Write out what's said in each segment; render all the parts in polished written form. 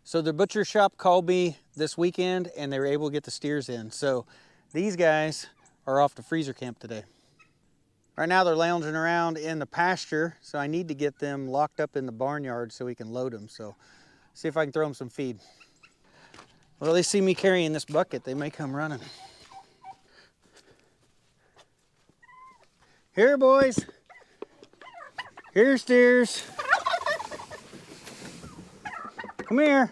So the butcher shop called me this weekend and they were able to get the steers in. So these guys are off to freezer camp today. Right now they're lounging around in the pasture, so I need to get them locked up in the barnyard so we can load them. So see if I can throw them some feed. Well, they see me carrying this bucket, they may come running. Here, boys. Here, steers. Come here.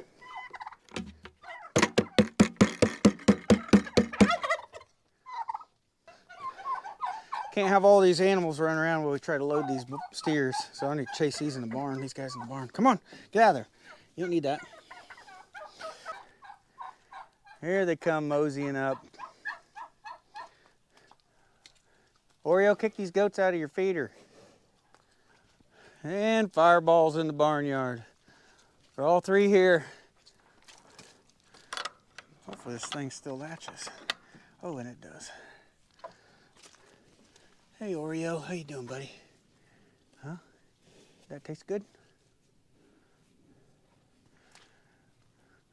Can't have all these animals running around while we try to load these steers. So I need to chase these in the barn, these guys in the barn. Come on, get out of there. You don't need that. Here they come moseying up. Oreo, kick these goats out of your feeder. And Fireball's in the barnyard. They're all three here. Hopefully this thing still latches. Oh, and it does. Hey Oreo, how you doing, buddy? Huh? That tastes good?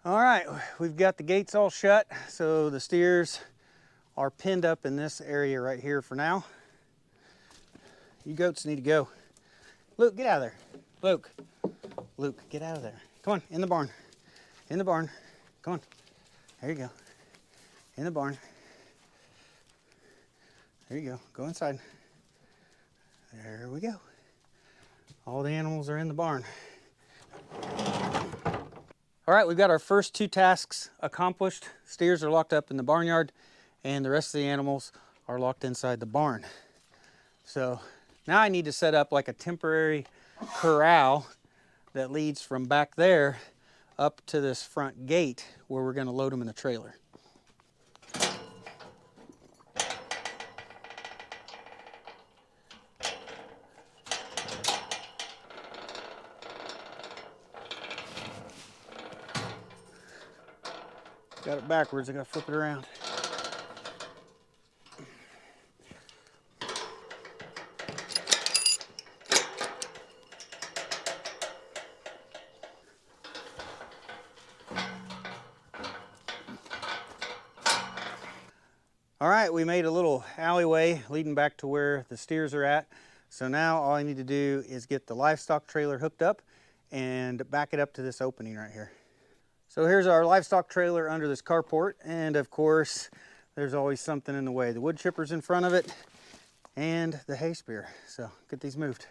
All right, we've got the gates all shut, so the steers are pinned up in this area right here for now. You goats need to go. Luke, get out of there. Luke, get out of there. Come on, in the barn. In the barn. Come on. There you go. In the barn. There you go. Go inside. There we go. All the animals are in the barn. All right, we've got our first two tasks accomplished. Steers are locked up in the barnyard and the rest of the animals are locked inside the barn. So now I need to set up like a temporary corral that leads from back there up to this front gate where we're going to load them in the trailer. Got it backwards, I gotta flip it around. All right, we made a little alleyway leading back to where the steers are at. So now all I need to do is get the livestock trailer hooked up and back it up to this opening right here. So here's our livestock trailer under this carport, and of course, there's always something in the way. The wood chipper's in front of it, and the hay spear. So get these moved.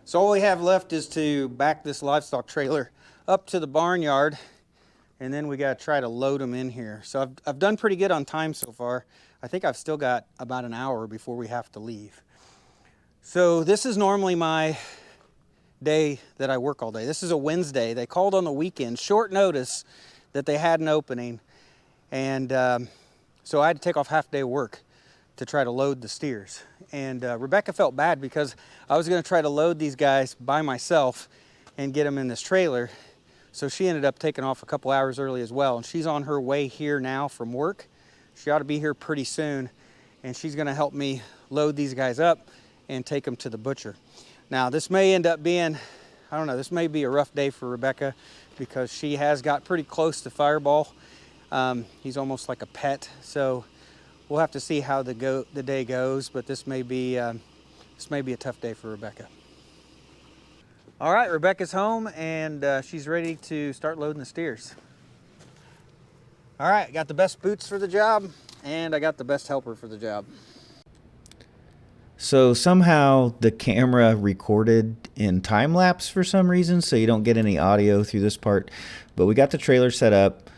So all we have left is to back this livestock trailer up to the barnyard, and then we got to try to load them in here. So I've done pretty good on time so far. I think I've still got about an hour before we have to leave. So this is normally my day that I work all day. This is a Wednesday. They called on the weekend, short notice, that they had an opening, and so I had to take off half day of work to try to load the steers. And Rebecca felt bad because I was going to try to load these guys by myself and get them in this trailer. So she ended up taking off a couple hours early as well. And she's on her way here now from work. She ought to be here pretty soon. And she's going to help me load these guys up and take them to the butcher. Now this may end up being, I don't know, this may be a rough day for Rebecca because she has got pretty close to Fireball. He's almost like a pet. So we'll have to see how the day goes, but this may be a tough day for Rebecca. All right, Rebecca's home, and she's ready to start loading the steers. All right, got the best boots for the job, and I got the best helper for the job. So somehow the camera recorded in time lapse for some reason, so you don't get any audio through this part. But we got the trailer set up,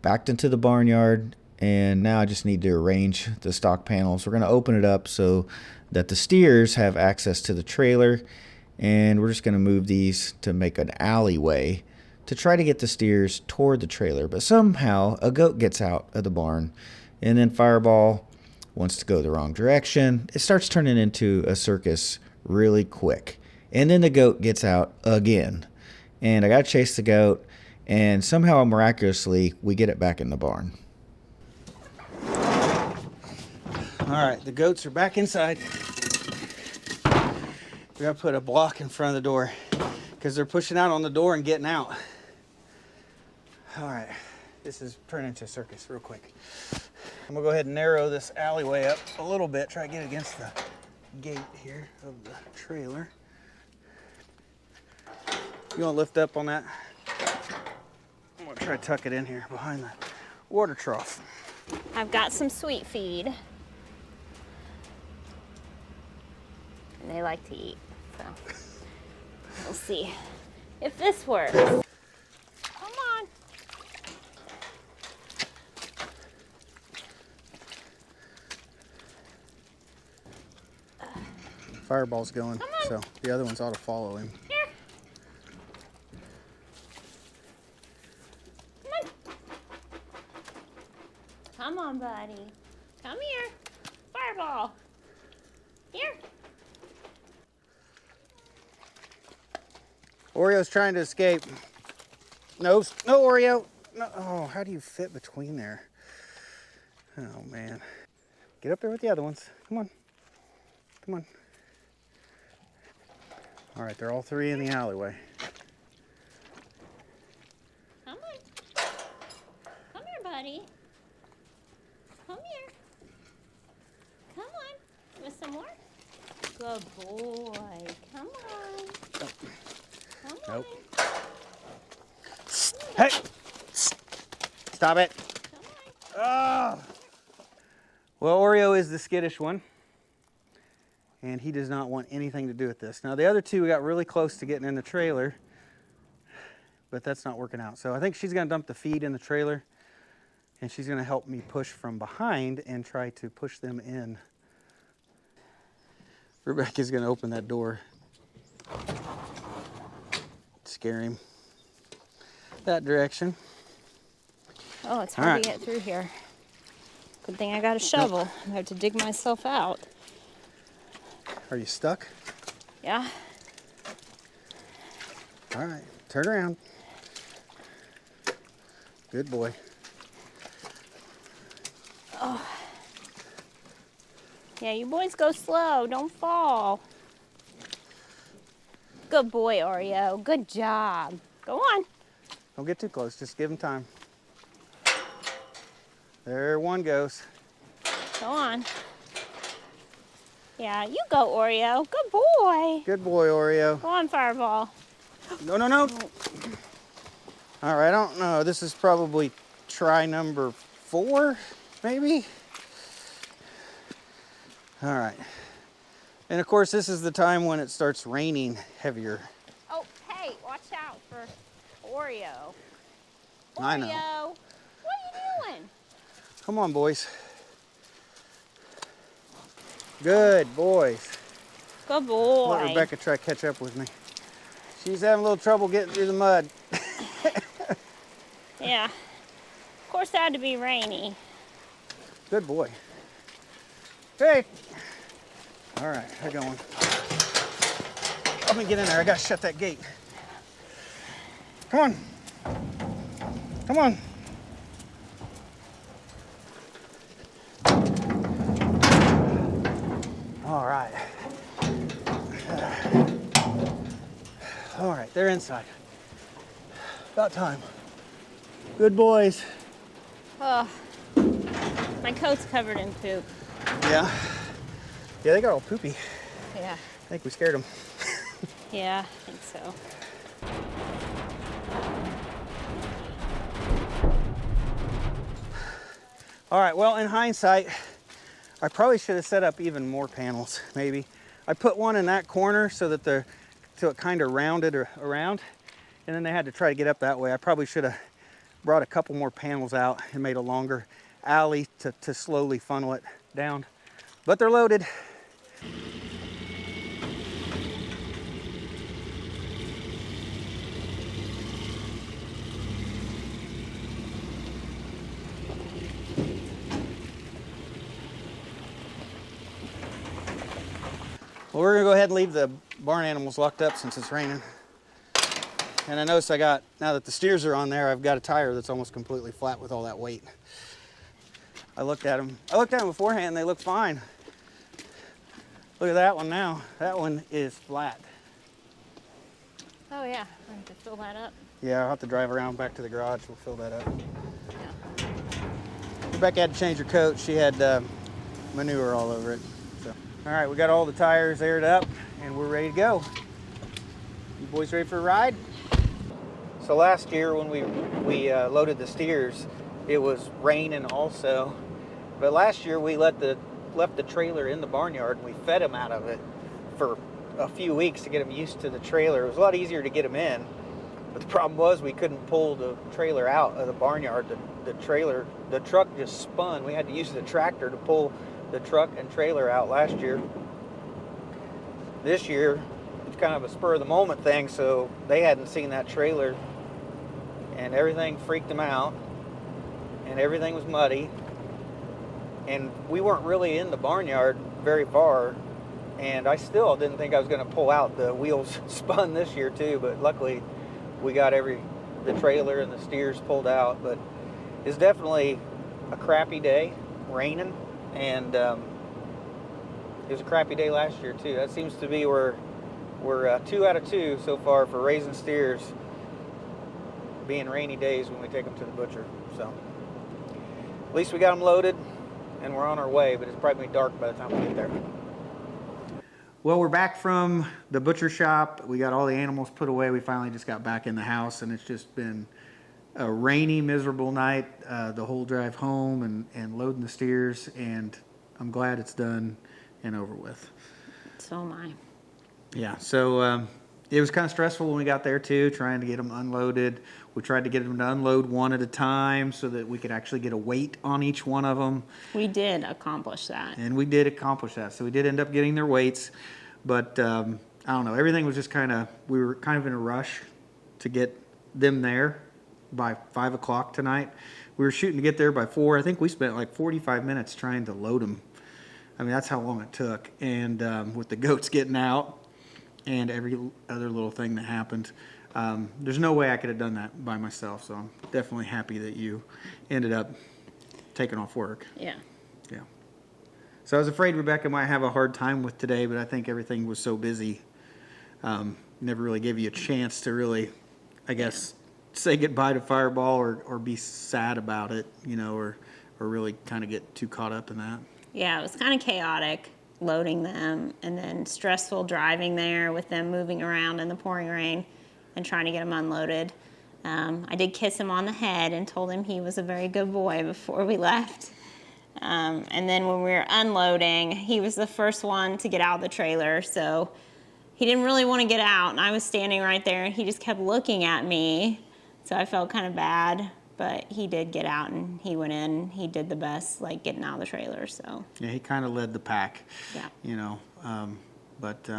backed into the barnyard, and now I just need to arrange the stock panels. We're going to open it up so that the steers have access to the trailer, and we're just going to move these to make an alleyway to try to get the steers toward the trailer. But somehow a goat gets out of the barn, and then Fireball wants to go the wrong direction. It starts turning into a circus really quick. And then the goat gets out again. And I got to chase the goat, and somehow miraculously we get it back in the barn. All right, the goats are back inside. We got to put a block in front of the door because they're pushing out on the door and getting out. All right, this is turning into a circus real quick. I'm gonna go ahead and narrow this alleyway up a little bit, try to get against the gate here of the trailer. You wanna lift up on that? I'm gonna try to tuck it in here behind the water trough. I've got some sweet feed. And they like to eat, so we'll see if this works. Come on. Fireball's going, so the other ones ought to follow him. Here. Come on. Come on, buddy. Come here. Fireball. Here. Oreo's trying to escape. No, no, Oreo. No. Oh, how do you fit between there? Oh, man. Get up there with the other ones. Come on. Come on. All right, they're all three in the alleyway. Come on. Come here, buddy. Come here. Come on. Want some more? Good boy. Come on. Oh. Come Nope. on. Hey! Stop it. Come on. Oh. Well, Oreo is the skittish one, and he does not want anything to do with this. Now, the other two, we got really close to getting in the trailer, but that's not working out. So I think she's going to dump the feed in the trailer, and she's going to help me push from behind and try to push them in. Rebecca's going to open that door. Scare him that direction. Oh, it's hard to get through here. Good thing I got a shovel. I have to dig myself out. Are you stuck? Yeah. All right, turn around. Good boy. Oh. Yeah, you boys go slow. Don't fall. Good boy, Oreo. Good job. Go on. Don't get too close. Just give him time. There one goes. Go on. Yeah, you go, Oreo. Good boy. Good boy, Oreo. Go on, Fireball. No, no, no. All right, I don't know. This is probably try number 4, maybe? All right. And of course, this is the time when it starts raining heavier. Oh, hey, watch out for Oreo. Oreo, I know. what are you doing? Come on, boys. Good boys. Good boy. Let Rebecca try to catch up with me. She's having a little trouble getting through the mud. Yeah. Of course, it had to be rainy. Good boy. Hey. All right, they're going. Let me get in there. I gotta shut that gate. Come on. Come on. All right. All right, they're inside. About time. Good boys. Oh, My coat's covered in poop. Yeah. Yeah, they got all poopy. Yeah. I think we scared them. Yeah, I think so. All right, well, in hindsight, I probably should have set up even more panels, maybe. I put one in that corner so that so it kind of rounded around, and then they had to try to get up that way. I probably should have brought a couple more panels out and made a longer alley to slowly funnel it down. But they're loaded. Well, we're gonna go ahead and leave the barn animals locked up since it's raining. And I noticed now that the steers are on there, I've got a tire that's almost completely flat with all that weight. I looked at them beforehand, they look fine. Look at that one now. That one is flat. Oh yeah, I have to fill that up. Yeah, I'll have to drive around back to the garage, we'll fill that up. Yeah. Rebecca had to change her coat, she had manure all over it. So. All right, we got all the tires aired up and we're ready to go. You boys ready for a ride? So last year when we loaded the steers, it was raining also. But last year we left the trailer in the barnyard and we fed them out of it for a few weeks to get them used to the trailer. It was a lot easier to get them in, but the problem was we couldn't pull the trailer out of the barnyard. The truck just spun. We had to use the tractor to pull the truck and trailer out last year. This year, it's kind of a spur of the moment thing, so they hadn't seen that trailer and everything freaked them out and everything was muddy. And we weren't really in the barnyard very far, and I still didn't think I was going to pull out. The wheels spun this year too, but luckily we got the trailer and the steers pulled out. But it's definitely a crappy day, raining, and it was a crappy day last year too. That seems to be where we're 2 out of 2 so far for raising steers being rainy days when we take them to the butcher. So at least we got them loaded and we're on our way, but it's probably going to be dark by the time we get there. Well, we're back from the butcher shop. We got all the animals put away. We finally just got back in the house, and it's just been a rainy, miserable night the whole drive home and loading the steers, and I'm glad it's done and over with. So am I. Yeah, so it was kind of stressful when we got there too, trying to get them unloaded. We tried to get them to unload one at a time so that we could actually get a weight on each one of them. We did accomplish that. And we did accomplish that. So we did end up getting their weights. But I don't know, everything was just we were kind of in a rush to get them there by 5 o'clock tonight. We were shooting to get there by 4. I think we spent like 45 minutes trying to load them. I mean, that's how long it took. And with the goats getting out and every other little thing that happened, there's no way I could have done that by myself. So I'm definitely happy that you ended up taking off work. Yeah. Yeah. So I was afraid Rebecca might have a hard time with today, but I think everything was so busy. Never really gave you a chance to really, I guess, say goodbye to Fireball or be sad about it, or really kind of get too caught up in that. Yeah, it was kind of chaotic loading them and then stressful driving there with them moving around in the pouring rain and trying to get them unloaded. I did kiss him on the head and told him he was a very good boy before we left. And then when we were unloading, he was the first one to get out of the trailer, so he didn't really want to get out, and I was standing right there, and he just kept looking at me, so I felt kind of bad, but he did get out, and he went in. He did the best, getting out of the trailer, so. Yeah, he kind of led the pack. Yeah. But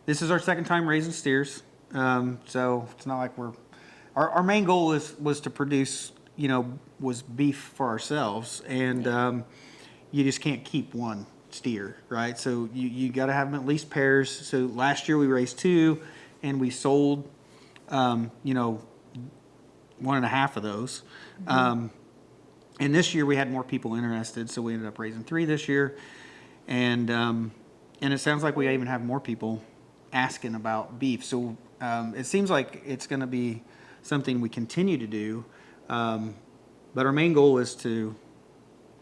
this is our second time raising steers, so it's not like our main goal was to produce, was beef for ourselves, and you just can't keep one steer, right? So you got to have them at least pairs. So last year we raised 2, and we sold, 1.5 of those. Mm-hmm. And this year we had more people interested, so we ended up raising 3 this year, and it sounds like we even have more people asking about beef. So it seems like it's going to be something we continue to do. But our main goal is to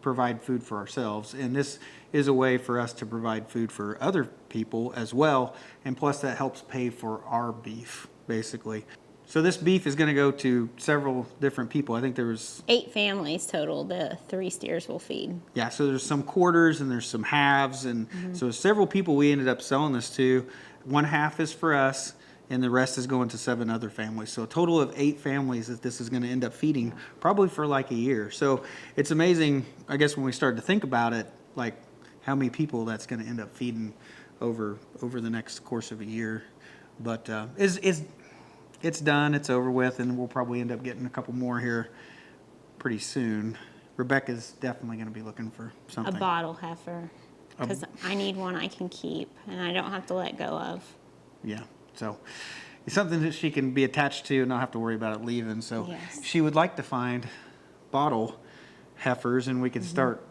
provide food for ourselves, and this is a way for us to provide food for other people as well, and plus that helps pay for our beef, basically. So this beef is going to go to several different people. I think there was 8 families total the 3 steers will feed. yeah, so there's some quarters and there's some halves, and so several people we ended up selling this to. One half is for us, and the rest is going to 7 other families. So a total of 8 families that this is going to end up feeding, probably for like a year. So it's amazing, I guess, when we started to think about it, like how many people that's going to end up feeding over the next course of a year. But it's done, it's over with, and we'll probably end up getting a couple more here pretty soon. Rebecca's definitely going to be looking for something. A bottle heifer, because I need one I can keep and I don't have to let go of. Yeah, so it's something that she can be attached to and not have to worry about it leaving. So Yes. she would like to find bottle heifers, and we could start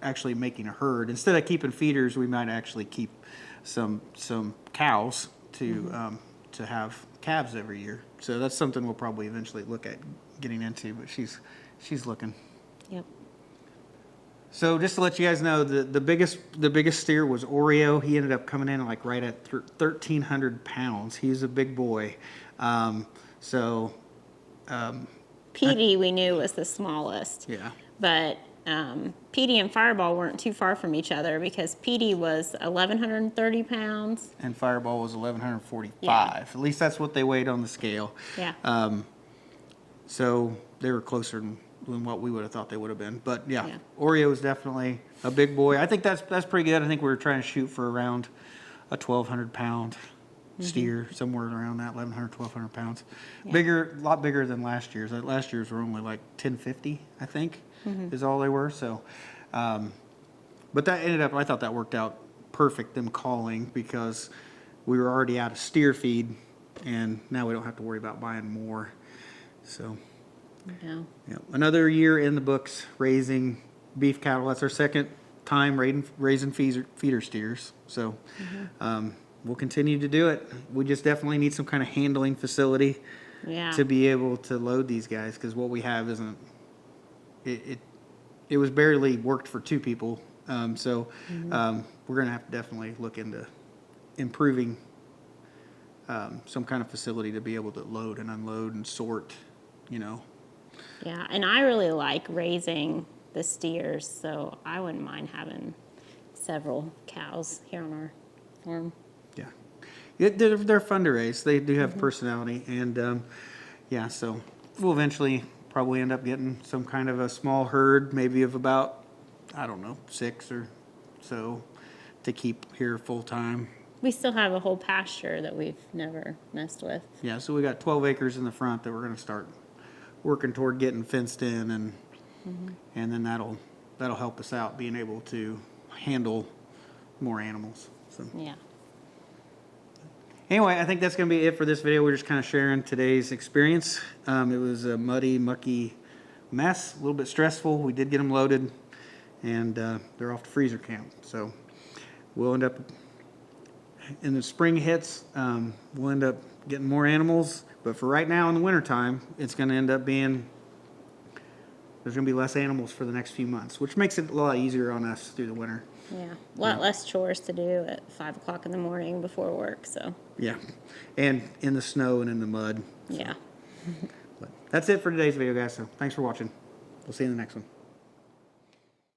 actually making a herd. Instead of keeping feeders, we might actually keep some cows to have calves every year. So that's something we'll probably eventually look at getting into, but she's looking. Yep. So just to let you guys know, the biggest steer was Oreo. He ended up coming in like right at 1,300 pounds. He's a big boy. Petey we knew was the smallest. Yeah. But Petey and Fireball weren't too far from each other because Petey was 1,130 pounds. And Fireball was 1,145. Yeah. At least that's what they weighed on the scale. Yeah. So they were closer than what we would have thought they would have been. But yeah, Yeah. Oreo is definitely a big boy. I think that's pretty good. I think we were trying to shoot for around a 1,200 pound steer, somewhere around that, 1,100, 1,200 pounds. Yeah. Bigger, a lot bigger than last year's. Last year's were only like 1,050, I think, is all they were. So, but that ended up, I thought that worked out perfect, them calling, because we were already out of steer feed, and now we don't have to worry about buying more. So, Yeah. yeah, another year in the books raising beef cattle. That's our second time raising feeder steers. So we'll continue to do it. We just definitely need some kind of handling facility Yeah. to be able to load these guys, because what we have isn't. It was barely worked for 2 people. So we're going to have to definitely look into improving some kind of facility to be able to load and unload and sort, Yeah, and I really like raising the steers, so I wouldn't mind having several cows here on our farm. Yeah. They're fun to raise. They do have personality. And, yeah, so we'll eventually probably end up getting some kind of a small herd, maybe of about, I don't know, 6 or so to keep here full time. We still have a whole pasture that we've never messed with. Yeah, so we got 12 acres in the front that we're going to start working toward getting fenced in, and then that'll help us out being able to handle more animals. So Yeah. anyway, I think that's going to be it for this video. We're just kind of sharing today's experience. It was a muddy, mucky mess, a little bit stressful. We did get them loaded, and they're off to freezer camp. So we'll end up, in the spring hits, we'll end up getting more animals. But for right now in the wintertime, it's going to end up being, there's going to be less animals for the next few months, which makes it a lot easier on us through the winter. Yeah. A lot less chores to do at 5 o'clock in the morning before work, so. Yeah, and in the snow and in the mud. Yeah. But that's it for today's video, guys. So thanks for watching. We'll see you in the next one.